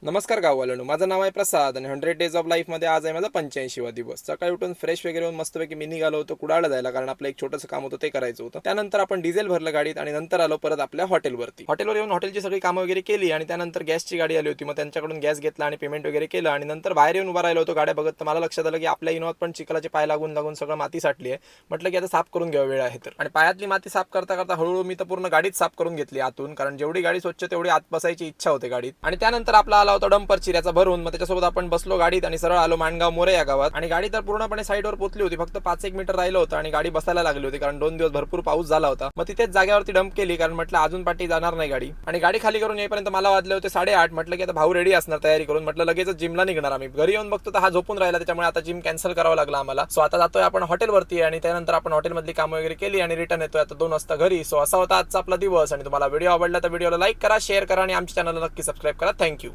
नमस्कार गाववाल्यांनो, माझं नाव आहे प्रसाद आणि 100 डेज ऑफ लाईफमध्ये आज आहे माझा 85वा दिवस. सकाळी उठून फ्रेश वगैरे होऊन मस्तपैकी मी निघालो होतो कुडाळला जायला, कारण आपलं एक छोटंसं काम होतं ते करायचं होतं. त्यानंतर आपण डिझेल भरलं गाडीत आणि नंतर आलो परत आपल्या हॉटेलवरती. हॉटेलवर येऊन हॉटेलची सगळी कामं वगैरे केली आणि त्यानंतर गॅसची गाडी आली होती. मग त्यांच्याकडून गॅस घेतला आणि पेमेंट वगैरे केलं आणि नंतर बाहेर येऊन उभा राहिलो होतो गाड्या बघत. तर मला लक्षात आलं की आपल्या इनोवात पण चिखलाचे पाय लागून लागून सगळं माती साठली आहे. म्हटलं की आता साफ करून घ्यावं, वेळ आहे तर. आणि पायातली माती साफ करता करता हळूहळू मी तर पूर्ण गाडीच साफ करून घेतली आतून, कारण जेवढी गाडी स्वच्छ तेवढी आत बसायची इच्छा होते गाडीत. आणि त्यानंतर आपला आला होता डंपर चिऱ्याचा भरून. मग त्याच्यासोबत आपण बसलो गाडीत आणि सरळ आलो माणगाव मोरे या गावात. आणि गाडी तर पूर्णपणे साईडवर पोहोचली होती, फक्त 5-1 मीटर राहिलं होतं आणि गाडी बसायला लागली होती, कारण 2 दिवस भरपूर पाऊस झाला होता. मग तिथेच जागेवरती डंप केली, कारण म्हटलं अजून पाठी जाणार नाही गाडी. आणि गाडी खाली करून येईपर्यंत मला वाजले होते 8:30. म्हटलं की आता भाऊ रेडी असणार तयारी करून. म्हटलं लगेच जिमला निघणार आम्ही. घरी येऊन बघतो तर हा झोपून राहिला, त्याच्यामुळे आता जिम कॅन्सल करावं लागला आम्हाला. सो आता जातोय आपण हॉटेलवरती आणि त्यानंतर आपण हॉटेलमधली कामं वगैरे केली आणि रिटर्न येतोय आता 2 वाजता घरी. सो असा होता आजचा आपला दिवस. आणि तुम्हाला व्हिडिओ आवडला तर व्हिडिओला लाईक करा, शेअर करा आणि आमच्या चॅनलला नक्की सबस्क्राईब करा. थँक्यू.